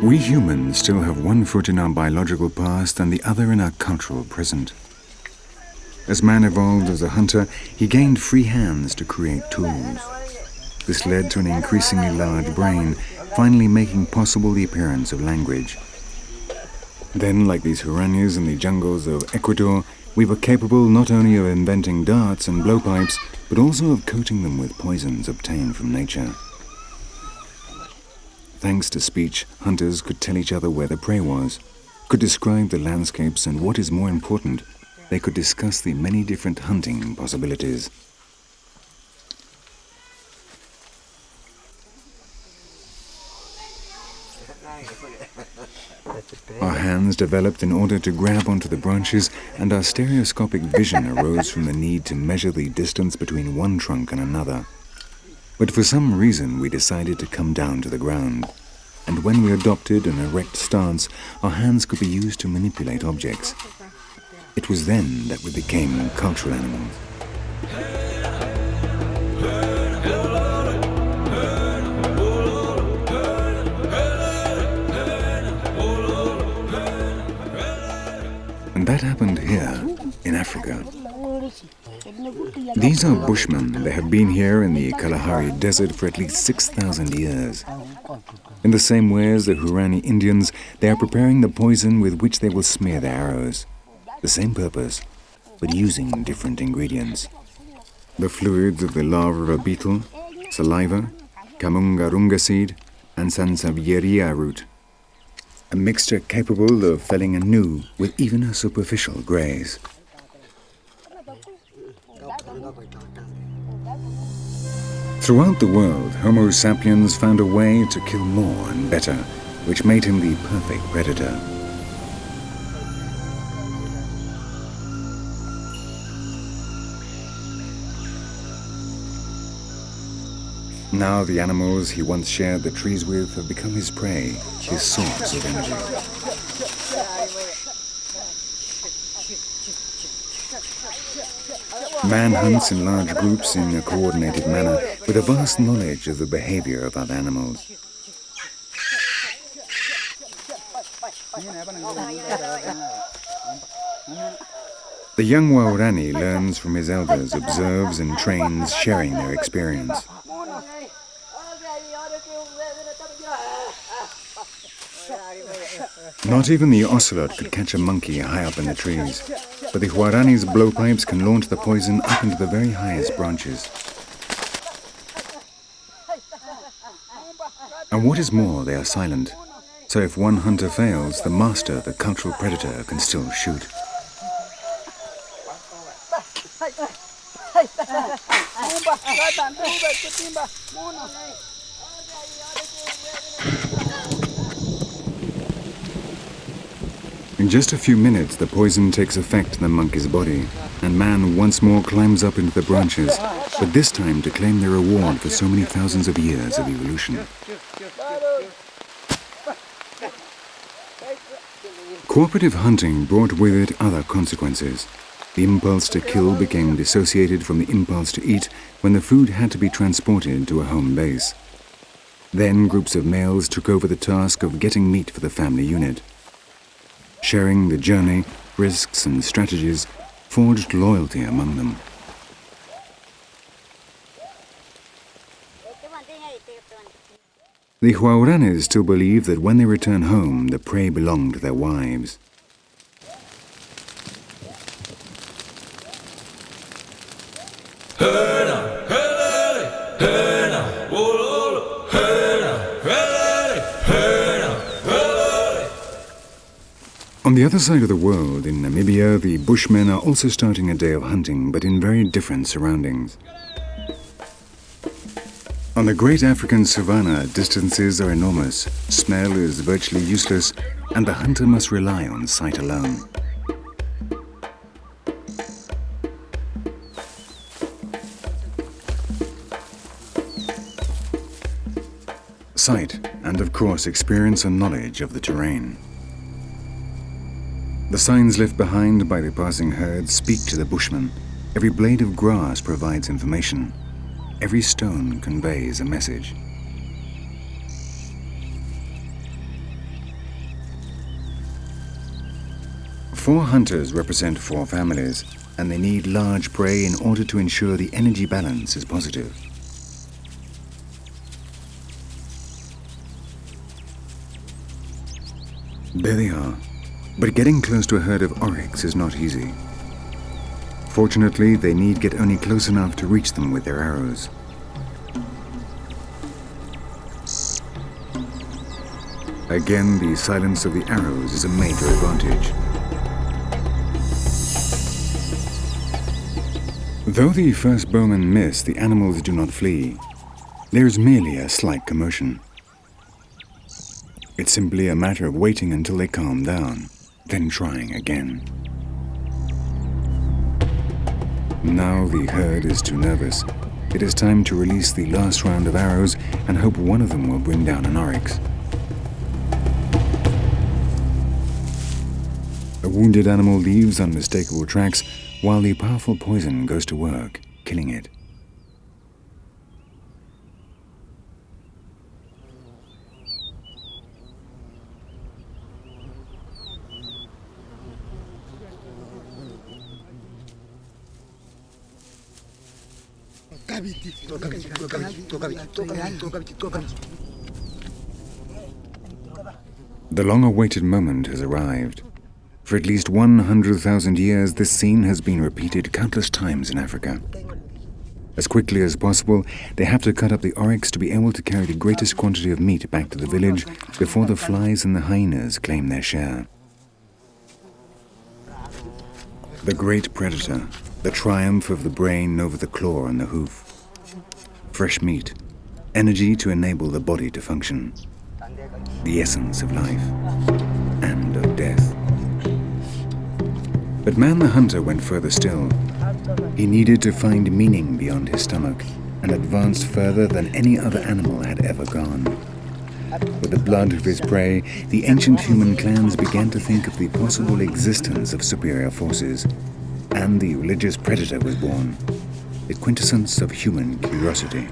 We humans still have one foot in our biological past and the other in our cultural present. As man evolved as a hunter, he gained free hands to create tools. This led to an increasingly large brain, finally making possible the appearance of language. Then, like these Houaranis in the jungles of Ecuador, we were capable not only of inventing darts and blowpipes, but also of coating them with poisons obtained from nature. Thanks to speech, hunters could tell each other where the prey was, could describe the landscapes, and what is more important, they could discuss the many different hunting possibilities. Our hands developed in order to grab onto the branches, and our stereoscopic vision arose from the need to measure the distance between one trunk and another. But for some reason we decided to come down to the ground, and when we adopted an erect stance, our hands could be used to manipulate objects. It was then that we became cultural animals. And that happened here, in Africa. These are Bushmen. They have been here in the Kalahari desert for at least 6,000 years. In the same way as the Houarani Indians, they are preparing the poison with which they will smear their arrows. The same purpose, but using different ingredients. The fluids of the larva of a beetle, saliva, kamungarunga seed, and sansevieria root. A mixture capable of felling a gnu with even a superficial graze. Throughout the world, Homo sapiens found a way to kill more and better, which made him the perfect predator. Now the animals he once shared the trees with have become his prey, his source of energy. Man hunts in large groups in a coordinated manner with a vast knowledge of the behavior of other animals. The young Houarani learns from his elders, observes and trains, sharing their experience. Not even the ocelot could catch a monkey high up in the trees, but the Houarani's blowpipes can launch the poison up into the very highest branches. And what is more, they are silent, so if one hunter fails, the master, the cultural predator, can still shoot. In just a few minutes, the poison takes effect in the monkey's body, and man once more climbs up into the branches, but this time to claim the reward for so many thousands of years of evolution. Cooperative hunting brought with it other consequences. The impulse to kill became dissociated from the impulse to eat when the food had to be transported to a home base. Then groups of males took over the task of getting meat for the family unit. Sharing the journey, risks and strategies forged loyalty among them. The Houaranis still believe that when they return home, the prey belonged to their wives. On the other side of the world, in Namibia, the Bushmen are also starting a day of hunting, but in very different surroundings. On the great African savanna, distances are enormous, smell is virtually useless, and the hunter must rely on sight alone. Sight, and of course experience and knowledge of the terrain. The signs left behind by the passing herds speak to the Bushmen. Every blade of grass provides information. Every stone conveys a message. 4 hunters represent 4 families, and they need large prey in order to ensure the energy balance is positive. There they are, but getting close to a herd of oryx is not easy. Fortunately, they need get only close enough to reach them with their arrows. Again, the silence of the arrows is a major advantage. Though the first bowmen miss, the animals do not flee. There is merely a slight commotion. It's simply a matter of waiting until they calm down, then trying again. Now the herd is too nervous. It is time to release the last round of arrows and hope one of them will bring down an oryx. A wounded animal leaves unmistakable tracks while the powerful poison goes to work, killing it. The long-awaited moment has arrived. For at least 100,000 years, this scene has been repeated countless times in Africa. As quickly as possible, they have to cut up the oryx to be able to carry the greatest quantity of meat back to the village before the flies and the hyenas claim their share. The great predator, the triumph of the brain over the claw and the hoof. Fresh meat, energy to enable the body to function. The essence of life and of death. But Man the Hunter went further still. He needed to find meaning beyond his stomach and advanced further than any other animal had ever gone. With the blood of his prey, the ancient human clans began to think of the possible existence of superior forces, and the religious predator was born, the quintessence of human curiosity.